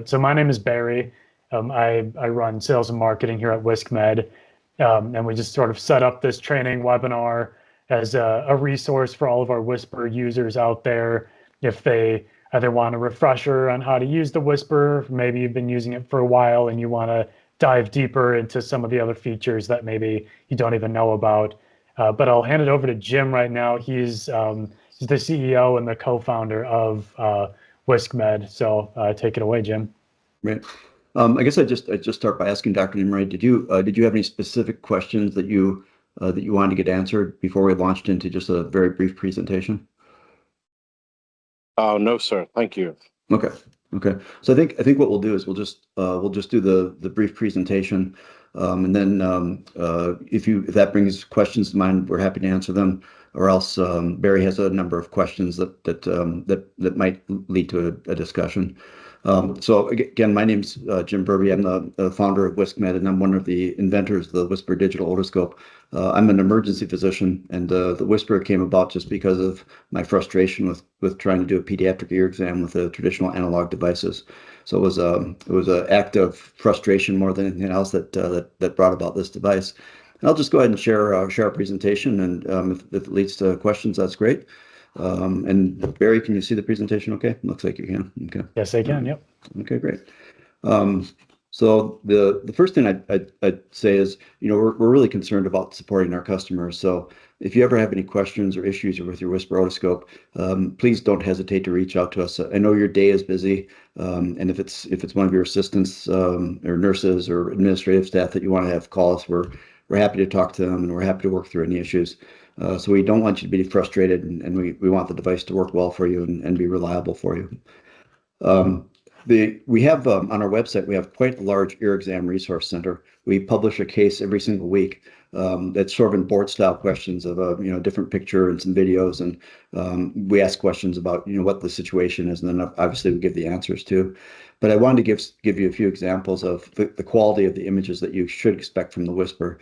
So my name is Barry. I run sales and marketing here at WhiskMed, and we just sort of set up this training webinar as a resource for all of our Wispr users out there. If they either want a refresher on how to use the Wispr, maybe you've been using it for a while and you want to dive deeper into some of the other features that maybe you don't even know about. But I'll hand it over to Jim right now. He's the CEO and the co-founder of WhiskMed. So take it away, Jim. Right. I guess I just start by asking Dr. Nimray, did you have any specific questions that you wanted to get answered before we launched into just a very brief presentation? No, sir. Thank you. Okay. So I think what we'll do is we'll just do the brief presentation, and then if that brings questions to mind, we're happy to answer them. Or else Barry has a number of questions that might lead to a discussion. So again, my name's Jim Burby. I'm the founder of WhiskMed, and I'm one of the inventors of the Wispr digital otoscope. I'm an emergency physician, and the Wispr came about just because of my frustration with trying to do a pediatric ear exam with the traditional analog devices. So it was an act of frustration more than anything else that brought about this device. And I'll just go ahead and share our presentation, and if it leads to questions, that's great. And Barry, can you see the presentation okay? Looks like you can. Okay. Yes, I can. Yep. Okay, great. So the first thing I'd say is, we're really concerned about supporting our customers. So if you ever have any questions or issues with your Wispr otoscope, please don't hesitate to reach out to us. I know your day is busy, and if it's one of your assistants or nurses or administrative staff that you want to have call us, we're happy to talk to them, and we're happy to work through any issues. So we don't want you to be frustrated, and we want the device to work well for you and be reliable for you. We have on our website, we have quite a large ear exam resource center. We publish a case every single week that's sort of in board style questions of a different picture and some videos, and we ask questions about what the situation is, and then obviously we give the answers too. But I wanted to give you a few examples of the quality of the images that you should expect from the Wispr.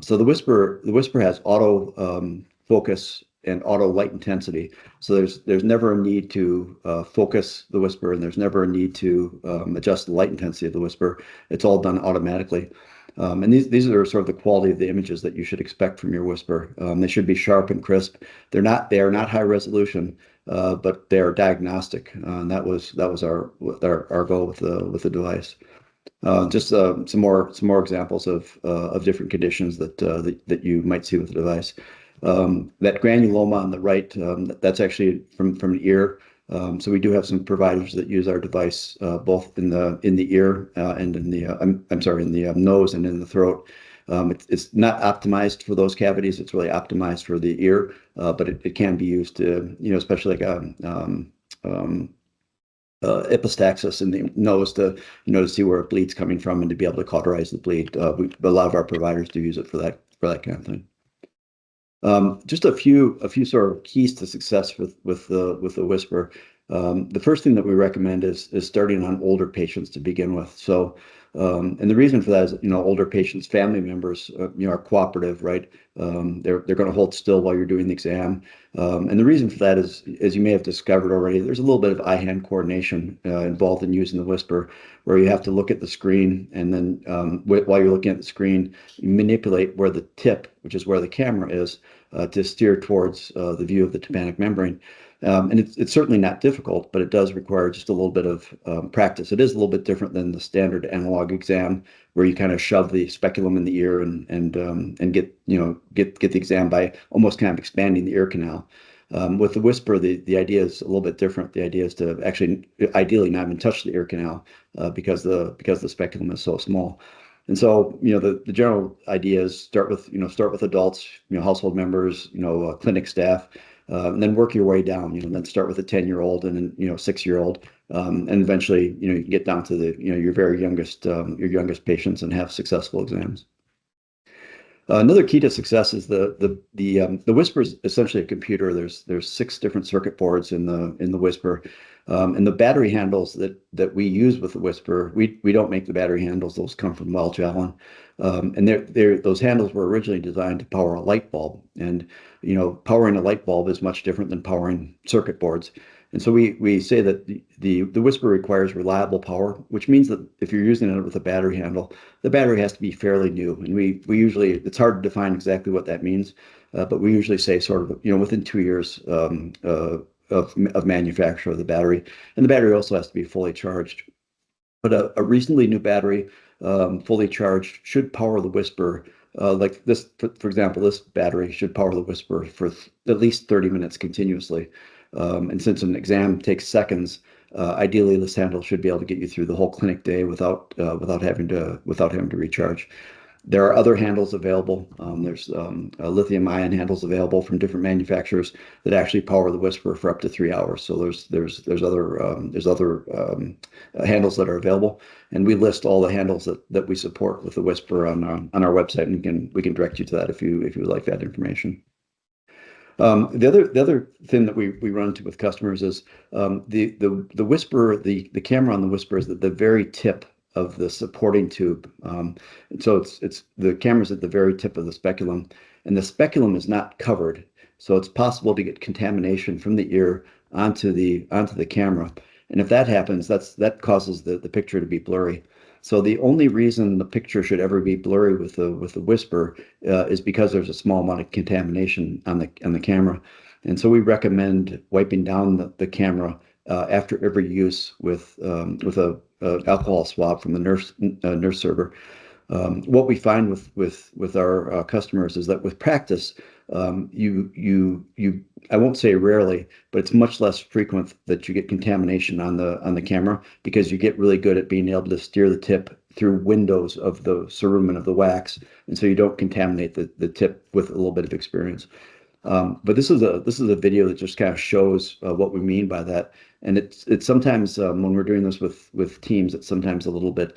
So the Wispr has auto focus and auto light intensity. So there's never a need to focus the Wispr, and there's never a need to adjust the light intensity of the Wispr. It's all done automatically. And these are sort of the quality of the images that you should expect from your Wispr. They should be sharp and crisp. They are not high resolution, but they are diagnostic. And that was our goal with the device. Just some more examples of different conditions that you might see with the device. That granuloma on the right, that's actually from an ear. So we do have some providers that use our device both in the ear and in the nose and in the throat. It's not optimized for those cavities. It's really optimized for the ear, but it can be used to, especially like epistaxis in the nose to see where it bleed's coming from and to be able to cauterize the bleed. A lot of our providers do use it for that kind of thing. Just a few sort of keys to success with the Wispr. The first thing that we recommend is starting on older patients to begin with. So, and the reason for that is, older patients, family members, are cooperative, right? They're going to hold still while you're doing the exam. And the reason for that is, as you may have discovered already, there's a little bit of eye-hand coordination involved in using the Wispr, where you have to look at the screen, and then while you're looking at the screen, you manipulate where the tip, which is where the camera is, to steer towards the view of the tympanic membrane. And it's certainly not difficult, but it does require just a little bit of practice. It is a little bit different than the standard analog exam, where you kind of shove the speculum in the ear and get the exam by almost kind of expanding the ear canal. With the Wispr, the idea is a little bit different. The idea is to actually, ideally, not even touch the ear canal because the speculum is so small. And so, the general idea is start with adults, household members, clinic staff. And then work your way down, then start with a 10-year-old and then, 6-year-old. And eventually, you can get down to your very youngest patients and have successful exams. Another key to success is the Wispr is essentially a computer. There's 6 different circuit boards in the Wispr. And the battery handles that we use with the Wispr, we don't make the battery handles. Those come from Welch Allyn. And those handles were originally designed to power a light bulb. And, powering a light bulb is much different than powering circuit boards. And so we say that the Wispr requires reliable power, which means that if you're using it with a battery handle, the battery has to be fairly new. And we usually, it's hard to define exactly what that means, but we usually say sort of, within 2 years of manufacture of the battery. And the battery also has to be fully charged. But a reasonably new battery, fully charged, should power the Wispr. Like this, for example, this battery should power the Wispr for at least 30 minutes continuously. And since an exam takes seconds, ideally this handle should be able to get you through the whole clinic day without having to recharge. There are other handles available. There's lithium-ion handles available from different manufacturers that actually power the Wispr for up to 3 hours. So there's other handles that are available, and we list all the handles that we support with the Wispr on our website, and we can direct you to that if you would like that information. The other thing that we run into with customers is the Wispr, the camera on the Wispr is at the very tip of the supporting tube. So it's the camera's at the very tip of the speculum, and the speculum is not covered. So it's possible to get contamination from the ear onto the camera. And if that happens, that causes the picture to be blurry. So the only reason the picture should ever be blurry with the Wispr is because there's a small amount of contamination on the camera. And so we recommend wiping down the camera after every use with a alcohol swab from the nurse server. What we find with our customers is that with practice, I won't say rarely, but it's much less frequent that you get contamination on the camera, because you get really good at being able to steer the tip through windows of the cerumen of the wax, and so you don't contaminate the tip with a little bit of experience. But this is a video that just kind of shows what we mean by that, and it's sometimes when we're doing this with teams, it's sometimes a little bit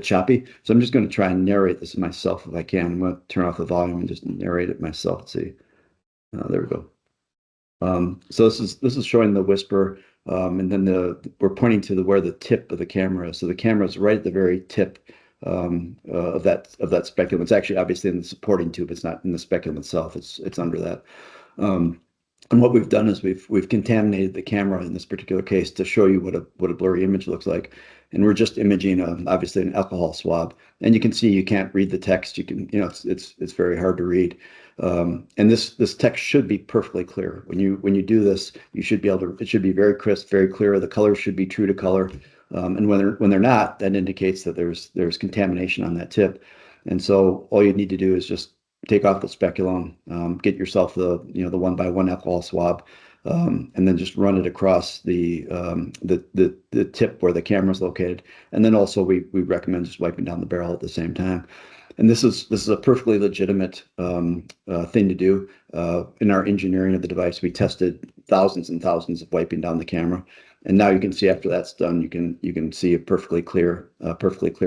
choppy. So I'm just going to try and narrate this myself if I can. I'm going to turn off the volume and just narrate it myself. Let's see. There we go. So this is showing the Wispr, and then we're pointing to where the tip of the camera is. So the camera is right at the very tip of that speculum. It's actually obviously in the supporting tube. It's not in the speculum itself. It's under that. And what we've done is we've contaminated the camera in this particular case to show you what a blurry image looks like. And we're just imaging obviously an alcohol swab, and you can see you can't read the text. You can, it's very hard to read. And this text should be perfectly clear. When you do this, you should be able to. It should be very crisp, very clear. The colors should be true to color. And when they're not, that indicates that there's contamination on that tip. And so all you need to do is just take off the speculum, get yourself the 1x1 alcohol swab, and then just run it across the tip where the camera is located. And then also we recommend just wiping down the barrel at the same time. And this is a perfectly legitimate thing to do. In our engineering of the device, we tested thousands and thousands of wiping down the camera. And now you can see after that's done, you can see a perfectly clear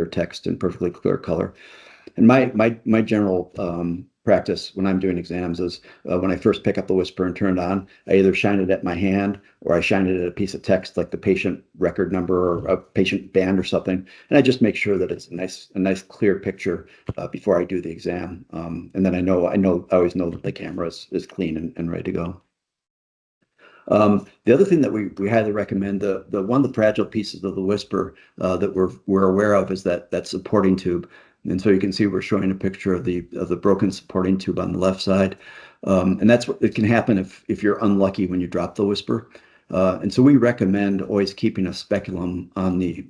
text and perfectly clear color. And my general practice when I'm doing exams is when I first pick up the Wispr and turn it on, I either shine it at my hand or I shine it at a piece of text like the patient record number or a patient band or something, and I just make sure that it's a nice clear picture before I do the exam. And then I always know that the camera is clean and ready to go. The other thing that we highly recommend, one of the fragile pieces of the Wispr that we're aware of is that supporting tube. And so you can see we're showing a picture of the broken supporting tube on the left side. And that's what it can happen if you're unlucky when you drop the Wispr. And so we recommend always keeping a speculum on the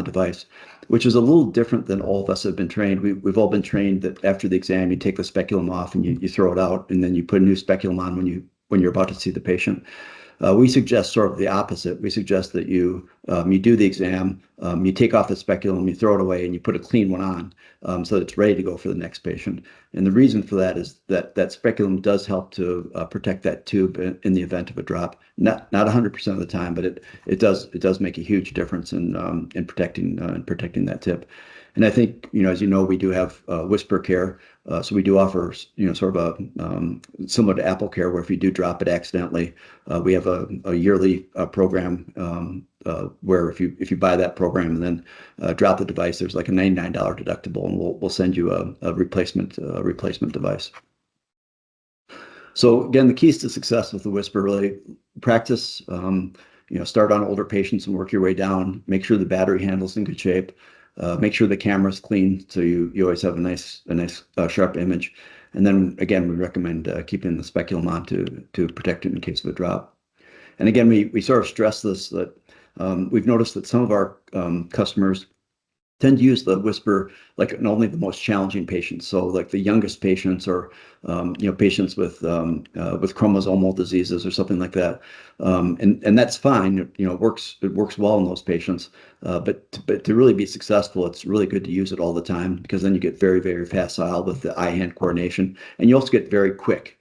device, which is a little different than all of us have been trained. We've all been trained that after the exam, you take the speculum off and you throw it out, and then you put a new speculum on when you're about to see the patient. We suggest sort of the opposite. We suggest that you do the exam, you take off the speculum, you throw it away, and you put a clean one on so that it's ready to go for the next patient. And the reason for that is that speculum does help to protect that tube in the event of a drop. Not 100% of the time, but it does make a huge difference in protecting that tip. And I think, as you know, we do have Wispr Care. So we do offer, sort of a similar to Apple Care, where if you do drop it accidentally, we have a yearly program where if you buy that program and then drop the device, there's like a $99 deductible, and we'll send you a replacement device. So again, the keys to success with the Wispr really practice, start on older patients and work your way down. Make sure the battery handle's in good shape. Make sure the camera's clean so you always have a nice sharp image. And then again, we recommend keeping the speculum on to protect it in case of a drop. And again, we sort of stress this, that we've noticed that some of our customers tend to use the Wispr like in only the most challenging patients. So like the youngest patients, or patients with chromosomal diseases or something like that. And that's fine. It works well in those patients. But to really be successful, it's really good to use it all the time, because then you get very, very facile with the eye-hand coordination, and you also get very quick.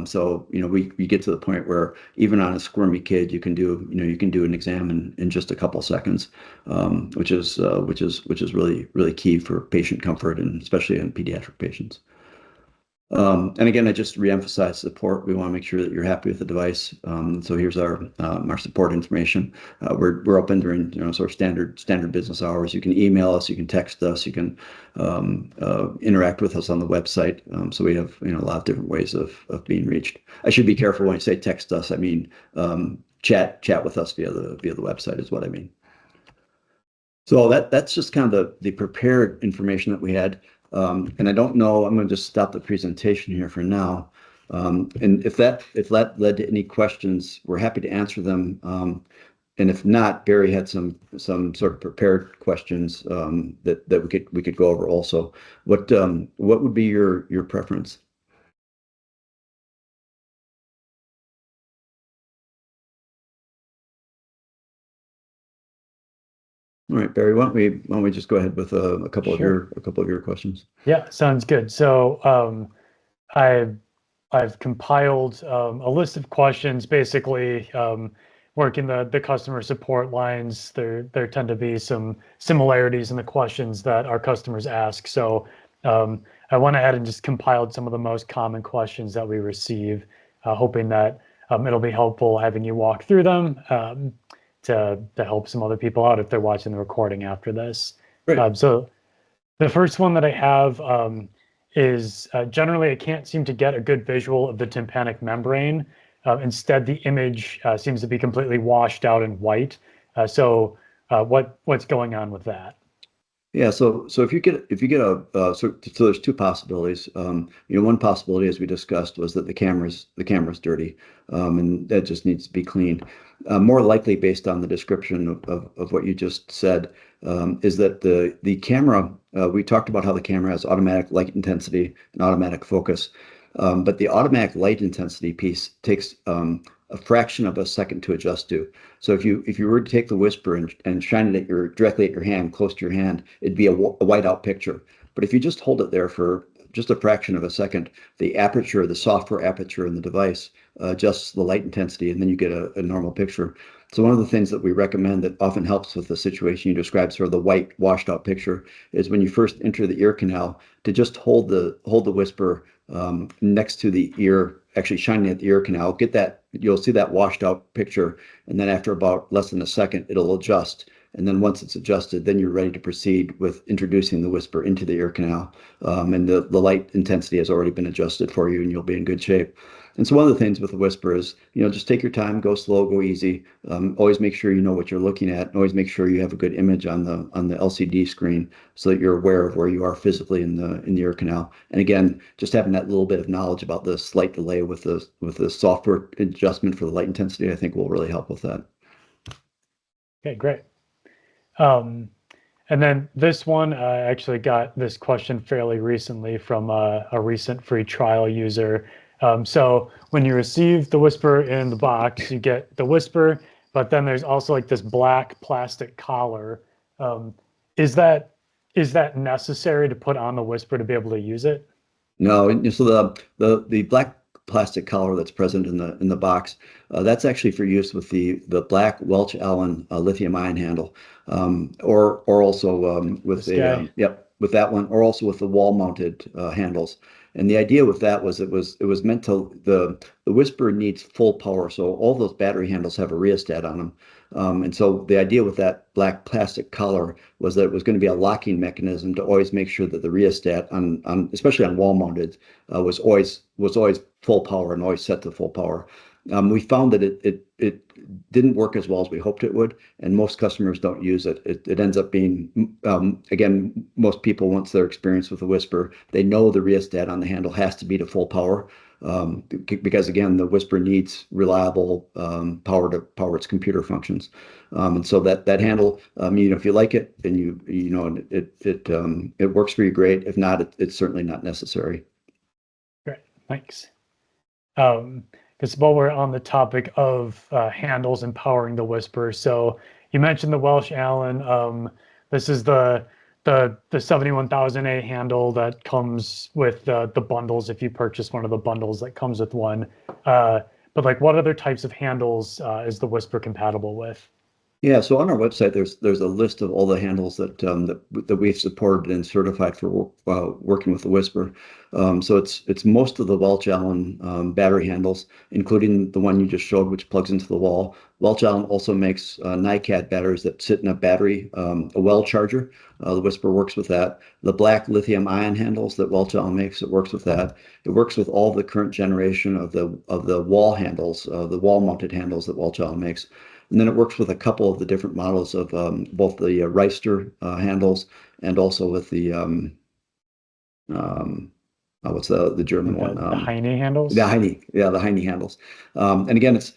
So we get to the point where even on a squirmy kid, you can do an exam in just a couple seconds, which is really, really key for patient comfort, and especially in pediatric patients. And again, I just reemphasize support. We want to make sure that you're happy with the device. So here's our support information. We're open during sort of standard business hours. You can email us, you can text us, you can interact with us on the website. So we have a lot of different ways of being reached. I should be careful when I say text us. I mean chat with us via the website is what I mean. So that's just kind of the prepared information that we had. And I don't know, I'm going to just stop the presentation here for now. And if that led to any questions, we're happy to answer them. And if not, Barry had some sort of prepared questions that we could go over also. What would be your preference? All right, Barry, why don't we just go ahead with a couple Sure. of your questions? Yeah, sounds good. So I've compiled a list of questions, basically working the customer support lines. There tend to be some similarities in the questions that our customers ask. So I went ahead and just compiled some of the most common questions that we receive, hoping that it'll be helpful having you walk through them to help some other people out if they're watching the recording after this. Great. So the first one that I have is generally I can't seem to get a good visual of the tympanic membrane. Instead, the image seems to be completely washed out in white. So what's going on with that? Yeah, so if you get so there's two possibilities. One possibility, as we discussed, was that the camera's dirty, and that just needs to be cleaned. More likely, based on the description of what you just said, is that the camera. We talked about how the camera has automatic light intensity and automatic focus, but the automatic light intensity piece takes a fraction of a second to adjust to. So if you were to take the Wispr and shine it directly at your hand, close to your hand, it'd be a whiteout picture. But if you just hold it there for just a fraction of a second, the software aperture in the device adjusts the light intensity, and then you get a normal picture. So one of the things that we recommend that often helps with the situation you described, sort of the white washed out picture, is when you first enter the ear canal, to just hold the Wispr next to the ear, actually shining at the ear canal. You'll see that washed out picture, and then after about less than a second, it'll adjust. And then once it's adjusted, then you're ready to proceed with introducing the Wispr into the ear canal. And the light intensity has already been adjusted for you, and you'll be in good shape. And so one of the things with the Wispr is, just take your time, go slow, go easy. Always make sure you know what you're looking at, and always make sure you have a good image on the LCD screen so that you're aware of where you are physically in the ear canal. And again, just having that little bit of knowledge about the slight delay with the software adjustment for the light intensity, I think will really help with that. Okay, great. And then this one, I actually got this question fairly recently from a recent free trial user. So when you receive the Wispr in the box, you get the Wispr, but then there's also like this black plastic collar. Is that necessary to put on the Wispr to be able to use it? No, so the black plastic collar that's present in the box, that's actually for use with the black Welch Allen lithium ion handle, or also with with that one, or also with the wall mounted handles. And the idea with that was it was meant to the Wispr needs full power, so all those battery handles have a rheostat on them. And so the idea with that black plastic collar was that it was going to be a locking mechanism to always make sure that the rheostat especially on wall mounted was always full power and always set to full power. We found that it didn't work as well as we hoped it would, and most customers don't use it. It ends up being, again, most people, once they're experienced with the Wispr, they know the rheostat on the handle has to be to full power, because again, the Wispr needs reliable power to power its computer functions. And so that handle, if you like it, and it works for you, great. If not, it's certainly not necessary. Great, thanks. Because while we're on the topic of handles and powering the Wispr, so you mentioned the Welsh Allen. This is the 71,000A handle that comes with the bundles if you purchase one of the bundles that comes with one. But like, what other types of handles is the Wispr compatible with? Yeah, so on our website, there's a list of all the handles that we've supported and certified for working with the Wispr. So it's most of the Welch Allen battery handles, including the one you just showed, which plugs into the wall. Welch Allen also makes NiCad batteries that sit in a battery, a well charger. The Wispr works with that. The black lithium-ion handles that Welch Allen makes, it works with that. It works with all the current generation of the wall handles, the wall-mounted handles that Welch Allen makes. And then it works with a couple of the different models of both the Reister handles and also with the what's the German one? The Heine handles? The Heine, yeah, the Heine handles. And again, it's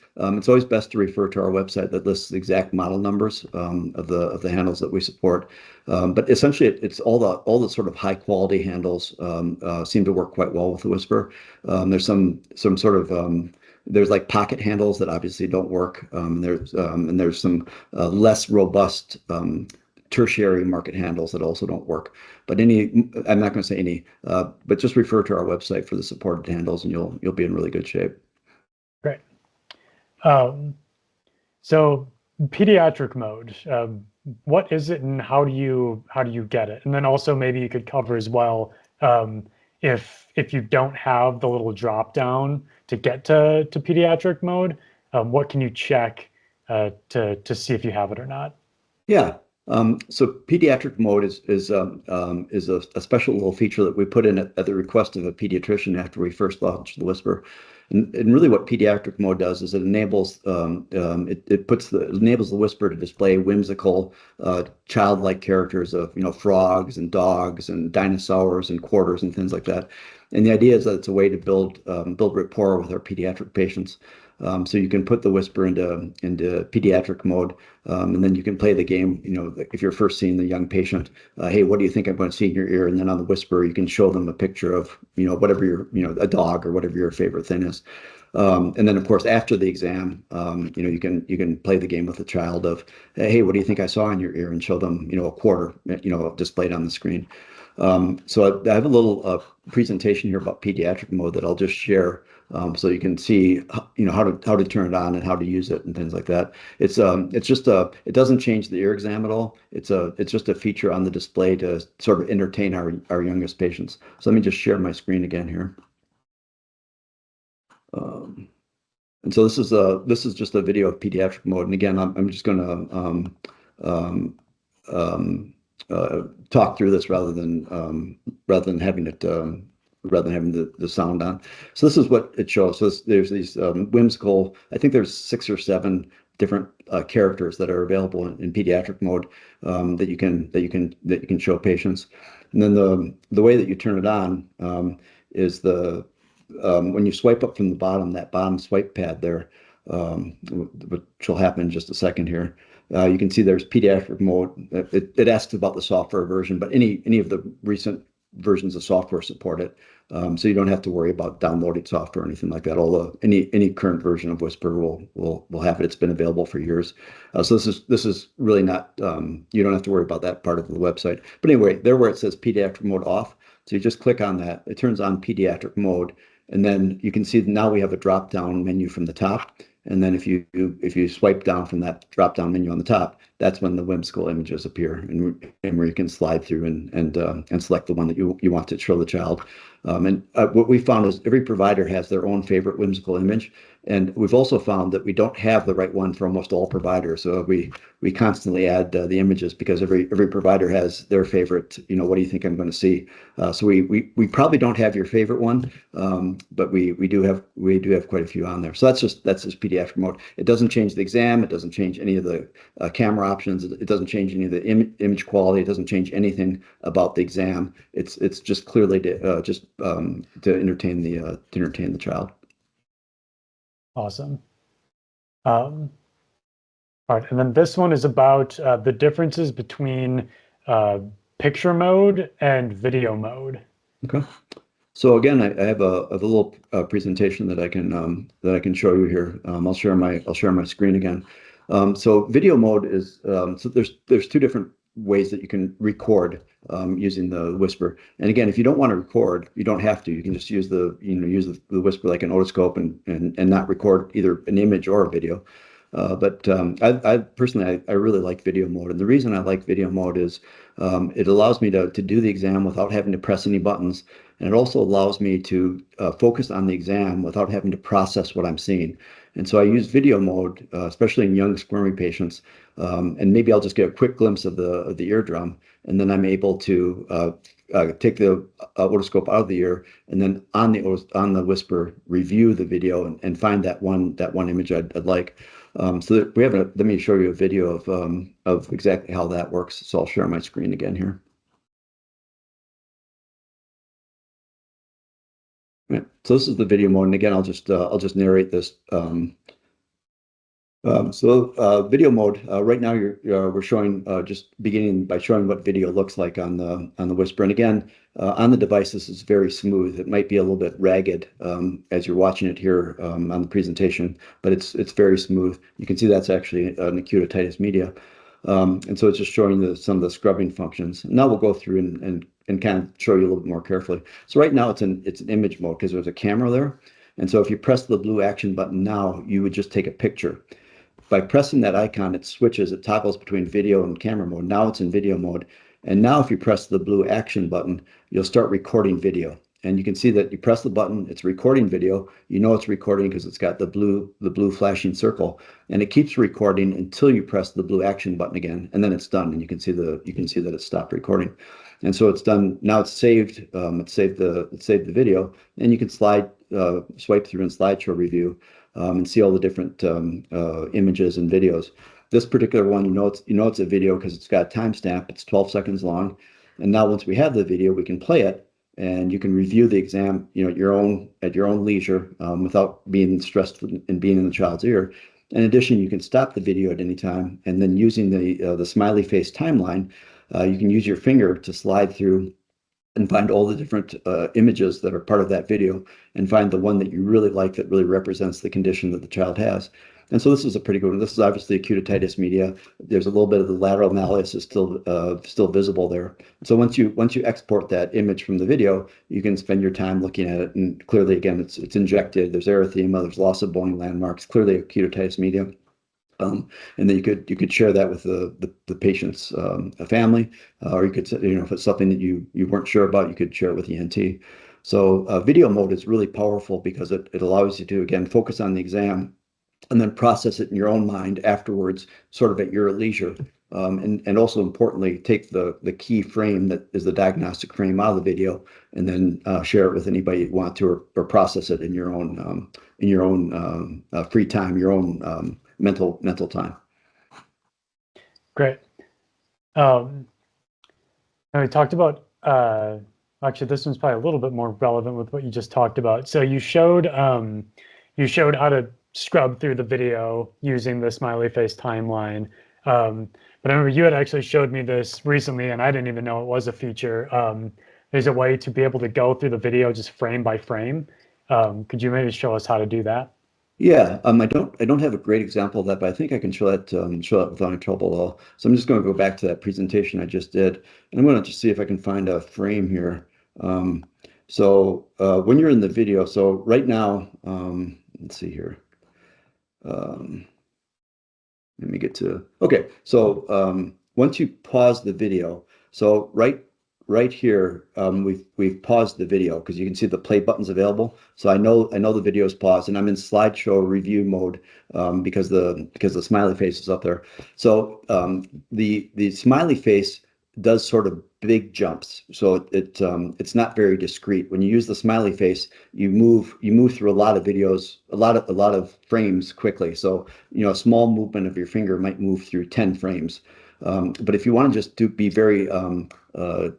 always best to refer to our website that lists the exact model numbers of the handles that we support. But essentially, it's all the sort of high quality handles seem to work quite well with the Wispr. There's some sort of there's like pocket handles that obviously don't work. And there's some less robust tertiary market handles that also don't work. But I'm not going to say any, but just refer to our website for the supported handles, and you'll be in really good shape. Great. So pediatric mode, what is it, and how do you get it? And then also maybe you could cover as well, if you don't have the little drop down to get to pediatric mode, what can you check to see if you have it or not? Yeah. So pediatric mode is a special little feature that we put in at the request of a pediatrician after we first launched the Wispr. And really what pediatric mode does is it enables enables the Wispr to display whimsical childlike characters of frogs and dogs and dinosaurs and quarters and things like that. And the idea is that it's a way to build rapport with our pediatric patients. So you can put the Wispr into pediatric mode, and then you can play the game. If you're first seeing the young patient, hey, what do you think I'm going to see in your ear? And then on the Wispr, you can show them a picture of whatever a dog or whatever your favorite thing is. And then of course after the exam, you can play the game with the child of, hey, what do you think I saw in your ear? And show them a quarter displayed on the screen. So I have a little presentation here about pediatric mode that I'll just share, so you can see how to turn it on and how to use it and things like that. It's just it doesn't change the ear exam at all. It's just a feature on the display to sort of entertain our youngest patients. So let me just share my screen again here. And so this is just a video of pediatric mode. And again, I'm just going to talk through this rather than having the sound on. So this is what it shows. So there's these whimsical, I think there's 6 or 7 different characters that are available in pediatric mode that you can show patients. And then the way that you turn it on is when you swipe up from the bottom, that bottom swipe pad there, which will happen in just a second here. You can see there's pediatric mode. It asks about the software version, but any of the recent versions of software support it. So you don't have to worry about downloading software or anything like that. Although any current version of Wispr will have it. It's been available for years. So this is really not, you don't have to worry about that part of the website. But anyway, there where it says pediatric mode off, so you just click on that. It turns on pediatric mode, and then you can see now we have a drop down menu from the top. And then if you swipe down from that drop down menu on the top, that's when the whimsical images appear, and where you can slide through and select the one that you want to show the child. And what we found is every provider has their own favorite whimsical image, And we've also found that we don't have the right one for almost all providers. So we constantly add the images because every provider has their favorite. What do you think I'm going to see? So we probably don't have your favorite one, but we do have quite a few on there. So that's just pediatric mode. It doesn't change the exam. It doesn't change any of the camera options. It doesn't change any of the image quality. It doesn't change anything about the exam. It's just clearly to entertain the child. Awesome. All right, and then this one is about the differences between picture mode and video mode. Okay. So again, I have a little presentation that I can show you here. I'll share my screen again. So video mode is so there's two different ways that you can record using the Wispr. And again, if you don't want to record, you don't have to. You can just use the Wispr like an otoscope and not record either an image or a video. But I personally really like video mode, and the reason I like video mode is it allows me to do the exam without having to press any buttons, and it also allows me to focus on the exam without having to process what I'm seeing. And so I use video mode, especially in young squirmy patients, and maybe I'll just get a quick glimpse of the eardrum, and then I'm able to take the otoscope out of the ear, and then on the Wispr review the video and find that one image I'd like. So we have let me show you a video of exactly how that works. So I'll share my screen again here. Right. So this is the video mode, and again, I'll just narrate this. Video mode. Right now, we're showing just beginning by showing what video looks like on the Wispr. And again, on the device, this is very smooth. It might be a little bit ragged as you're watching it here on the presentation, but it's very smooth. You can see that's actually an acute otitis media, and so it's just showing some of the scrubbing functions. Now we'll go through and kind of show you a little bit more carefully. So right now it's an image mode because there's a camera there, and so if you press the blue action button now, you would just take a picture. By pressing that icon, it toggles between video and camera mode. Now it's in video mode. And now if you press the blue action button, you'll start recording video. And you can see that you press the button, it's recording video. You know it's recording because it's got the blue flashing circle. And it keeps recording until you press the blue action button again, and then it's done. And you can see that it stopped recording. And so it's done. Now it's saved. It saved the video, and you can swipe through in slideshow review. And see all the different images and videos. This particular one, it's a video because it's got a timestamp. It's 12 seconds long. And now once we have the video, we can play it, and you can review the exam, at your own leisure, without being stressed and being in the child's ear. In addition, you can stop the video at any time, and then using the smiley face timeline, you can use your finger to slide through and find all the different images that are part of that video and find the one that you really like that really represents the condition that the child has. And so this is a pretty good one. This is obviously acute otitis media. There's a little bit of the lateral malleus is still visible there. So once you export that image from the video, you can spend your time looking at it. And clearly, again, it's injected. There's erythema. There's loss of bone landmarks. Clearly acute otitis media. And then you could share that with the patient's family, or you could, if it's something that you weren't sure about, you could share it with the ENT. So video mode is really powerful because it allows you to, again, focus on the exam and then process it in your own mind afterwards, sort of at your leisure. And also importantly, take the key frame that is the diagnostic frame out of the video, and then share it with anybody you want to, or process it in your own free time, your own mental time. Great. And we talked about actually this one's probably a little bit more relevant with what you just talked about. So you showed how to scrub through the video using the smiley face timeline. But I remember you had actually showed me this recently, and I didn't even know it was a feature. There's a way to be able to go through the video just frame by frame. Could you maybe show us how to do that? Yeah, I don't have a great example of that, but I think I can show that without any trouble at all. So I'm just going to go back to that presentation I just did, and I'm going to just see if I can find a frame here. When you're in the video, so right now, let's see here. Let me get to, okay. So once you pause the video, so right right here, we've paused the video because you can see the play buttons available. So I know the video is paused, and I'm in slideshow review mode because the smiley face is up there. So the smiley face does sort of big jumps, so it's not very discrete. When you use the smiley face, you move through a lot of videos, a lot of frames quickly. So a small movement of your finger might move through 10 frames. But if you want to just be very uh,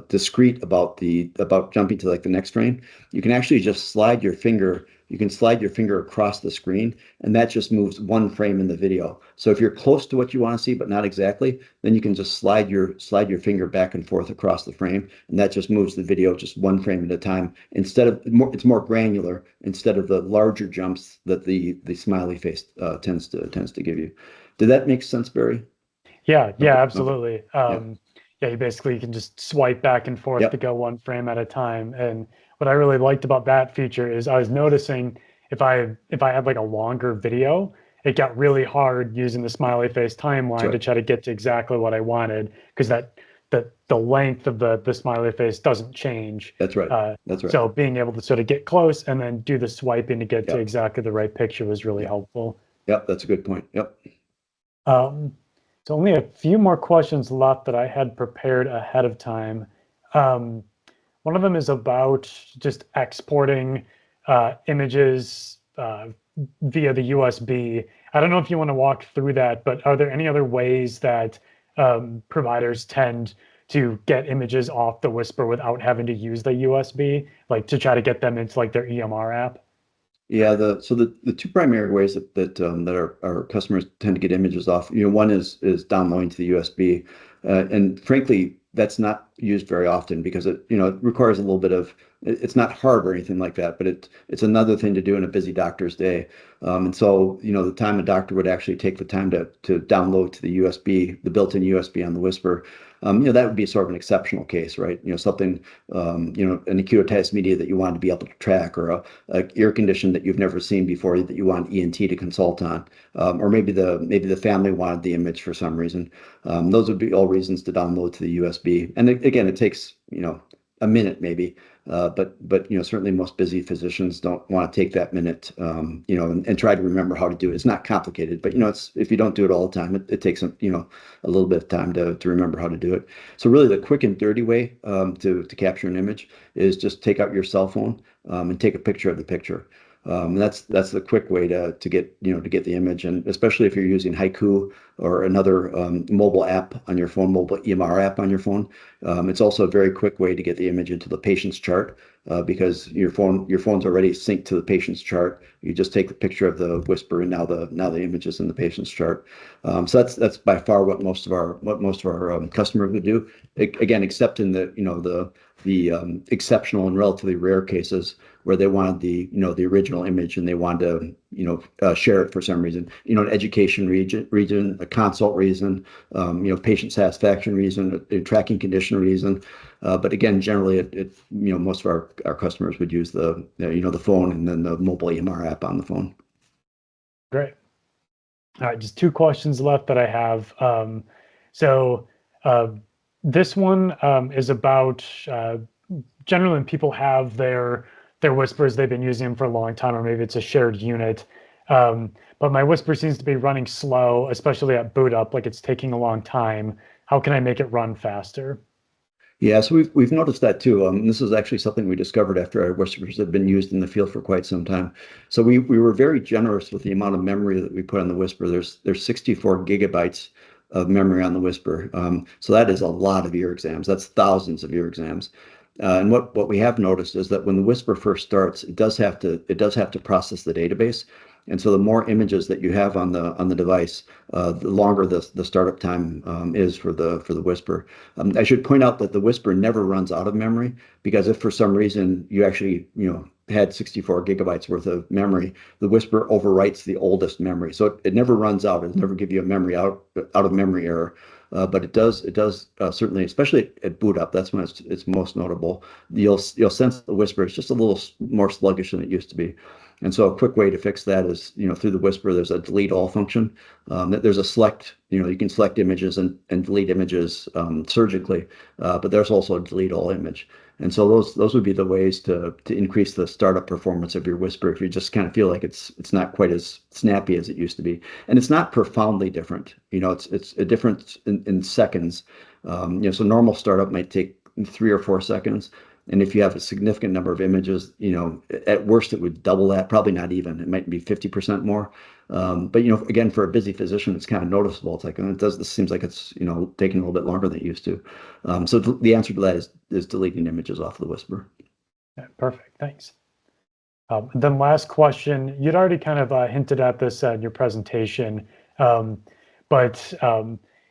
discrete about jumping to like the next frame, you can actually just slide your finger. You can slide your finger across the screen, and that just moves one frame in the video. So if you're close to what you want to see, but not exactly, then you can just slide your finger back and forth across the frame, and that just moves the video just one frame at a time. It's more granular instead of the larger jumps that the smiley face tends to give you. Did that make sense, Barry? Yeah, Okay. absolutely. Yeah, you can just swipe back and forth Yep. to go one frame at a time. And what I really liked about that feature is I was noticing if I had like a longer video, it got really hard using the smiley face timeline to try to get to exactly what I wanted, because the length of the smiley face doesn't change. That's right. That's right. So being able to sort of get close and then do the swiping to get to Yep. exactly the right picture was really helpful. Yep, that's a good point. Yep. So only a few more questions left that I had prepared ahead of time. Um, One of them is about just exporting images via the USB. I don't know if you want to walk through that, but are there any other ways that providers tend to get images off the Wispr without having to use the USB, like to try to get them into like their EMR app? Yeah, the two primary ways that our customers tend to get images off, one is downloading to the USB, and frankly, that's not used very often because it requires a little bit of. It's not hard or anything like that, but it's another thing to do in a busy doctor's day, and so the time a doctor would actually take the time to download to the USB, the built-in USB on the Wispr, that would be sort of an exceptional case, right? Something, an acute otitis media that you want to be able to track, or a ear condition that you've never seen before that you want ENT to consult on, or maybe the family wanted the image for some reason. Those would be all reasons to download to the USB. And again, it takes a minute maybe, but certainly most busy physicians don't want to take that minute, and try to remember how to do it. It's not complicated, but if you don't do it all the time, it takes a little bit of time to remember how to do it. So really, the quick and dirty way to capture an image is just take out your cell phone and take a picture of the picture. That's the quick way to get the image, and especially if you're using Haiku or another mobile app on your phone, mobile EMR app on your phone. It's also a very quick way to get the image into the patient's chart because your phone's already synced to the patient's chart. You just take the picture of the Wispr, and now the image is in the patient's chart. So that's by far what most of our customers would do. Again, except in the exceptional and relatively rare cases where they wanted the original image and they wanted to share it for some reason, an education reason, a consult reason, patient satisfaction reason, a tracking condition reason. But again, generally, most of our customers would use the phone and then the mobile EMR app on the phone. Great. All right, just two questions left that I have. So this one is about generally when people have their Wisprs, they've been using them for a long time, or maybe it's a shared unit. But my Wispr seems to be running slow, especially at boot up, like it's taking a long time. How can I make it run faster? Yeah, so we've noticed that too. This is actually something we discovered after our Wisprs had been used in the field for quite some time. So we were very generous with the amount of memory that we put on the Wispr. There's 64 gigabytes of memory on the Wispr. So that is a lot of ear exams. That's thousands of ear exams. And what we have noticed is that when the Wispr first starts, it does have to process the database. And so the more images that you have on the device, the longer the startup time is for the Wispr. I should point out that the Wispr never runs out of memory, because if for some reason you actually had 64 gigabytes worth of memory, the Wispr overwrites the oldest memory. So it never runs out. It'll never give you a memory out of memory error. But it does certainly, especially at boot up, that's when it's most notable. You'll sense the Wispr is just a little more sluggish than it used to be. And so a quick way to fix that is, through the Wispr, there's a delete all function. There's a select, you can select images and delete images surgically, but there's also a delete all image. And so those would be the ways to increase the startup performance of your Wispr if you just kind of feel like it's not quite as snappy as it used to be. And it's not profoundly different. It's a difference in seconds. So normal startup might take 3 or 4 seconds. And if you have a significant number of images, at worst it would double that, probably not even. It might be 50% more. But again, for a busy physician, it's kind of noticeable. It's like, this seems like it's taking a little bit longer than it used to. So the answer to that is deleting images off the Wispr. Yeah, perfect, thanks. Then last question, you'd already kind of hinted at this in your presentation, but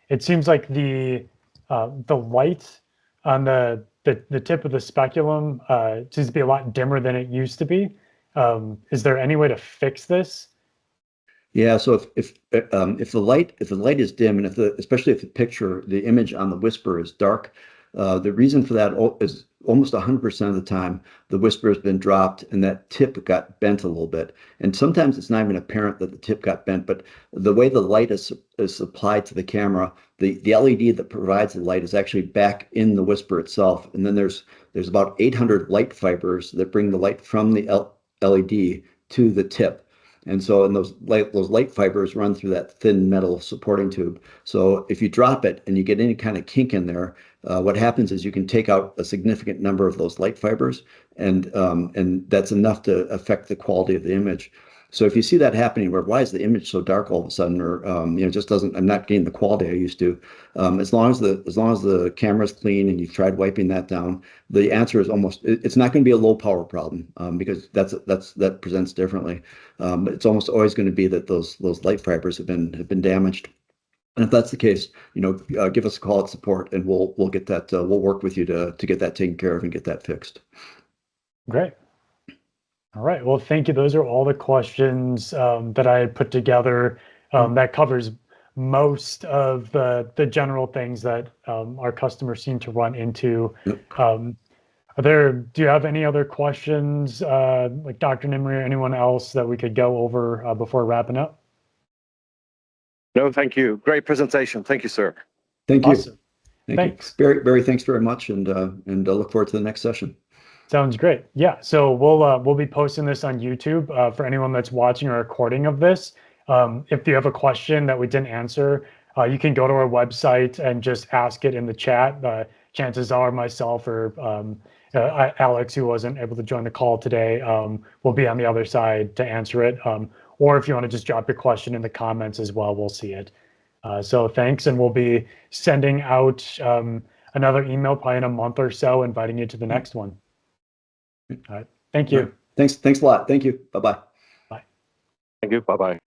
it seems like the light on the tip of the speculum seems to be a lot dimmer than it used to be. Is there any way to fix this? Yeah, so if the light is dim, and especially if the image on the Wispr is dark, the reason for that is almost 100% of the time the Wispr has been dropped and that tip got bent a little bit. And sometimes it's not even apparent that the tip got bent, but the way the light is applied to the camera, the LED that provides the light is actually back in the Wispr itself. And then there's about 800 light fibers that bring the light from the LED to the tip. And so those light fibers run through that thin metal supporting tube. So if you drop it and you get any kind of kink in there, what happens is you can take out a significant number of those light fibers, and that's enough to affect the quality of the image. So if you see that happening, why is the image so dark all of a sudden, or just doesn't, I'm not getting the quality I used to. As long as the camera's clean and you've tried wiping that down, the answer is it's not going to be a low power problem, because that presents differently. But it's almost always going to be that those light fibers have been damaged. And if that's the case, give us a call at support, and we'll get that. We'll work with you to get that taken care of and get that fixed. Great. All right. Well, thank you. Those are all the questions that I had put together. That covers most of the general things that our customers seem to run into. Do you have any other questions, like Dr. Nimri or anyone else that we could go over before wrapping up? No, thank you. Great presentation. Thank you, sir. Thank you. Awesome. Thanks. Barry, thanks very much, and I look forward to the next session. Sounds great. Yeah, so we'll be posting this on YouTube for anyone that's watching a recording of this. If you have a question that we didn't answer, you can go to our website and just ask it in the chat. Chances are myself or Alex, who wasn't able to join the call today, will be on the other side to answer it. Or if you want to just drop your question in the comments as well, we'll see it. So thanks, and we'll be sending out another email probably in a month or so, inviting you to the next one. All right. Thank you. Thanks a lot. Thank you. Bye-bye. Bye. Thank you. Bye-bye.